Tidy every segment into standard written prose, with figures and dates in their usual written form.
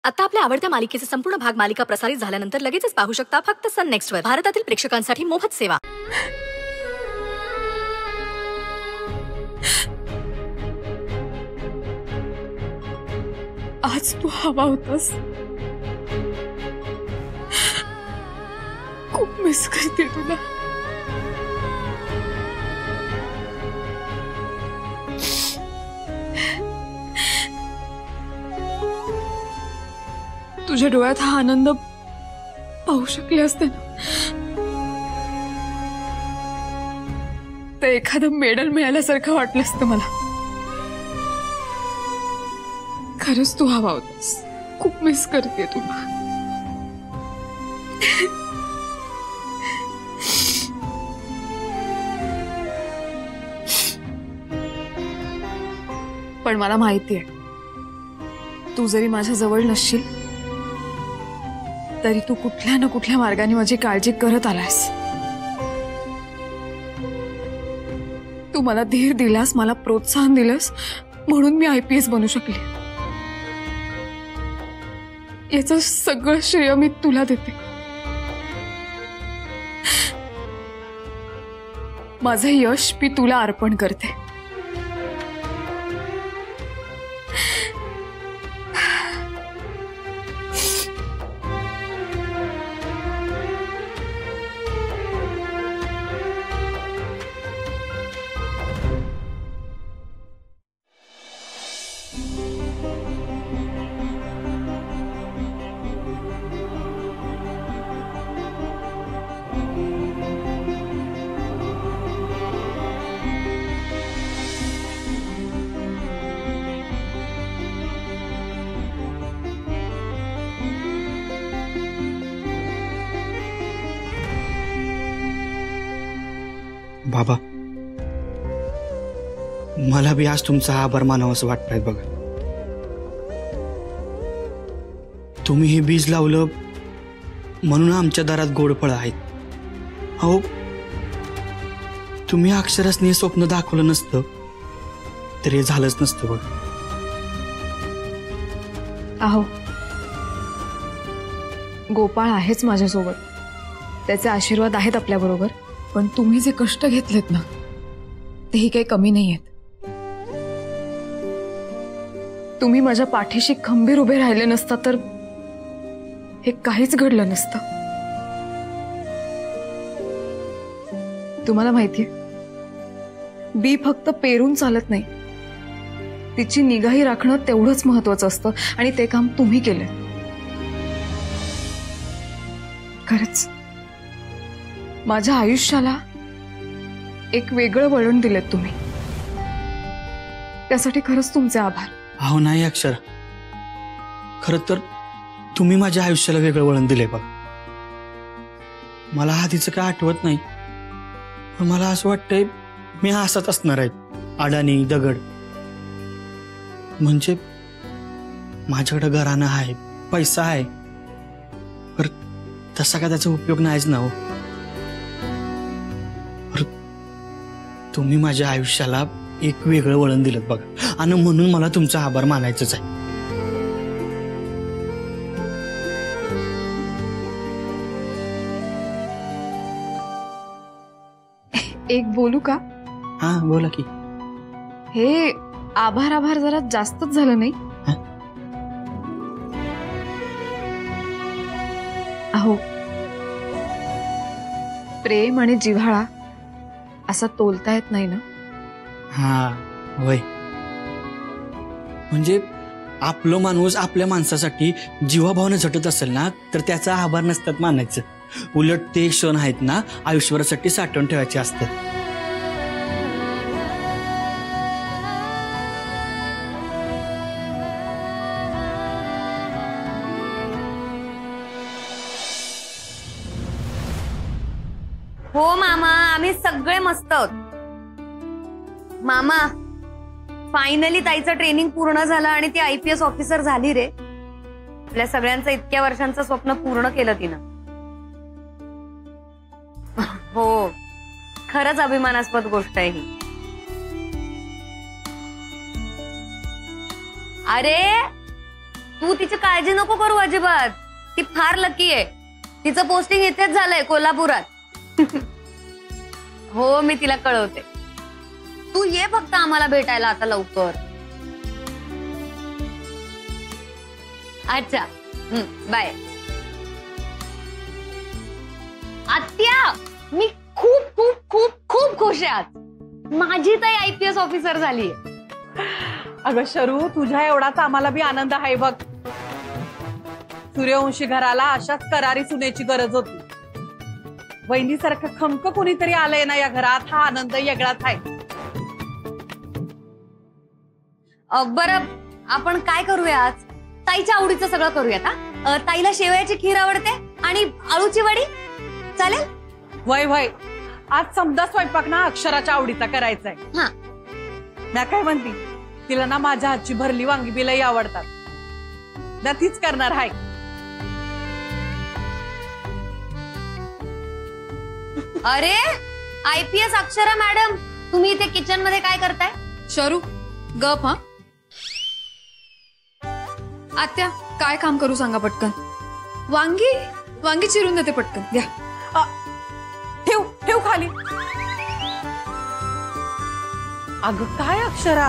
आता आपल्या आवडत्या मालिकेचे संपूर्ण भाग मालिका प्रसारित झाल्यानंतर लगेचच पाहू शकता फक्त सन नेक्स्ट वर. भारतातील प्रेक्षकांसाठी मोफत सेवा. आज तू हवा होतास. खूप मिस करते तुला. तुझ्या डोळ्यात हा आनंद पाहू शकले असते ना तर एखादं मेडल मिळाल्यासारखं वाटलं असतं मला. खरंच तू हवा होतास. खूप मिस करते तुला. पण मला माहिती आहे तू जरी माझ्या जवळ नसशील तरी तू कुठल्या ना कुठल्या मार्गाने माझी काळजी करत आलास. तू मला धीर दिलास, मला प्रोत्साहन दिलंस, म्हणून मी IPS बनू शकले. याचं सगळं श्रेय मी तुला देते. माझं यश मी तुला अर्पण करते. बाबा, मला बी आज तुमचा आभार मानावासं वाटतंय बघा. तुम्ही हे बीज लावलं म्हणून आमच्या दारात गोड फळं आहेत. अहो, तुम्ही अक्षरशः हे स्वप्न दाखवलं नसतं तर हे झालंच नसतं बघा. अहो, गोपाळ आहेच माझ्यासोबत. त्याचे आशीर्वाद आहेत आपल्याबरोबर. पण तुम्ही जे कष्ट घेतलेत ना तेही काही कमी नाहीयेत. तुम्ही माझ्या पाठीशी खंबीर उभे राहिले नसता तर हे काहीच घडलं नसतं. तुम्हाला माहितीये, बी फक्त पेरून चालत नाही, तिची निगाही राखणं तेवढंच महत्वाचं असतं आणि ते काम तुम्ही केलं. खरंच माझ्या आयुष्याला एक वेगळं वळण दिलेत तुम्ही. त्यासाठी खरंच तुमचे आभार. अहो नाही अक्षरा, खरं तर तुम्ही माझ्या आयुष्याला वेगळं वळण दिलंय बघ. मला आधीचं काय आठवत नाही, पण मला असं वाटतंय मी असाच असणार आहे, अडाणी दगड. म्हणजे माझ्याकडे घराणं आहे, पैसा आहे, पर तसा का त्याचा उपयोग नाहीच ना हो. तुम्ही माझ्या आयुष्याला एक वेगळं वळण दिलं बघा, आणि म्हणून मला तुमचा आभार मानायचंच आहे. एक बोलू का? हा बोला की. हे आभार आभार जरा जास्तच झालं नाही? अहो, प्रेम आणि जिव्हाळा असा तोलता येत नाही ना. हा होय, म्हणजे आपलं माणूस आपल्या माणसासाठी जीवाभावाने झटत असेल ना तर त्याचा आभार नसतात मानायचं. उलट ते क्षण आहेत ना आयुष्यभरासाठी साठवून ठेवायचे असतात. हो मामा, आम्ही सगळे मस्त आहोत. मामा, फायनली ताईचं ट्रेनिंग पूर्ण झालं आणि ती IPS ऑफिसर झाली रे. आपल्या सगळ्यांचं इतक्या वर्षांचं स्वप्न पूर्ण केलं तिनं. हो, खरंच अभिमानास्पद गोष्ट आहे ही. अरे तू तिची काळजी नको करू अजिबात. ती फार लकी आहे. तिचं पोस्टिंग इथेच झालंय कोल्हापुरात. हो मी तिला कळवते. तू ये फक्त आम्हाला भेटायला आता लवकर. अच्छा बाय. आत्या मी खूप खूप खूप खूप खुश आहे आज. माझी ताई IPS ऑफिसर झाली. अगं शरू, तुझ्या एवढाच आम्हाला बी आनंद आहे बघ. सूर्यवंशी घराला अशाच करारी सुनेची गरज होती. वहिनीसारखं खमक कुणीतरी आलंय ना या घरात, हा आनंद वेगळाच आहे. बरं आपण काय करूया आज? ताईच्या आवडीचं सगळं करूयात. हा ताईला शेवयाची खीर आवडते आणि आळूची वडी. चालेल? वय वय, आज समजा स्वयंपाक ना अक्षराच्या आवडीचा करायचाय. हा मी काय म्हणते, तिला ना माझ्या हातची भरली वांगी बिलही आवडतात ना, तीच करणार आहे. अरे IPS अक्षरा मॅडम, तुम्ही इथे किचन मध्ये काय करताय? शरू गप. हा आत्या, काय काम करू सांगा पटकन. वांगी वांगी चिरून देते पटकन. द्या. ठेव ठेव खाली. अगं काय अक्षरा,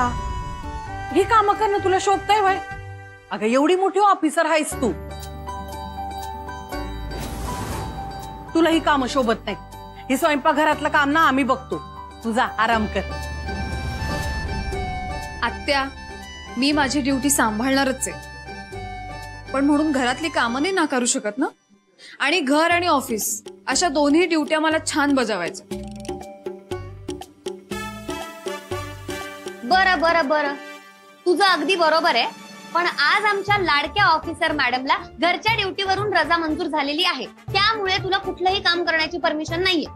ही कामं करणं तुला शोभतंय वय? अगं एवढी मोठी ऑफिसर आहेस तू, तुला ही कामं शोभत नाही. ही स्वयंपाकघरातलं काम ना आम्ही बघतो. तुझा आराम कर. आत्या, मी माझी ड्युटी सांभाळणारच आहे, पण म्हणून घरातली कामं नाही नाकारू शकत ना. आणि घर आणि ऑफिस अशा दोन्ही ड्युट्या मला छान बजावायच्या. बरं बरं बरं, तुझं अगदी बरोबर आहे. पण आज आमच्या लाडक्या ऑफिसर मॅडमला घरच्या ड्युटीवरून रजा मंजूर झालेली आहे. त्यामुळे तुला कुठलंही काम करण्याची परमिशन नाहीये.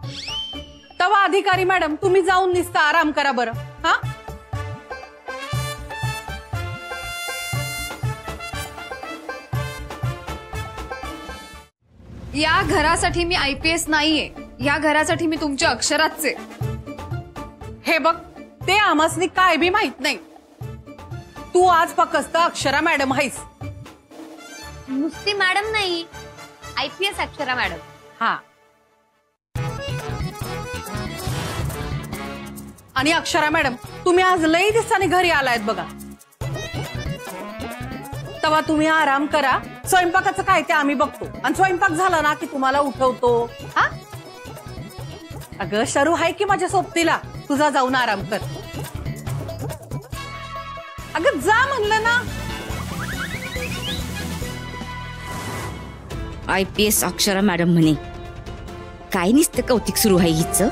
तवा अधिकारी मॅडम, तुम्ही जाऊन नुसता आराम करा बरं. हा या घरासाठी मी IPS नाहीये. या घरासाठी मी तुमच्या अक्षराचे. हे बघ, ते आमासनी काय बी माहित नाही. तू आज फक्त अक्षरा मॅडम आहेस. नुसती मॅडम नाही, IPS अक्षरा मॅडम. हा, आणि अक्षरा मॅडम, तुम्ही आज लई दिवसांनी घरी आलायत बघा. तेव्हा तुम्ही आराम करा. स्वयंपाकाचं काय ते आम्ही बघतो, आणि स्वयंपाक झाला ना की तुम्हाला उठवतो. हा अगं शरू आहे की माझ्या सोबतीला, तुझा जाऊन आराम कर. अगं जा म्हणलं ना. IPS अक्षरा मॅडम म्हणे, काय नुसतं कौतिक सुरू आहे हिचं.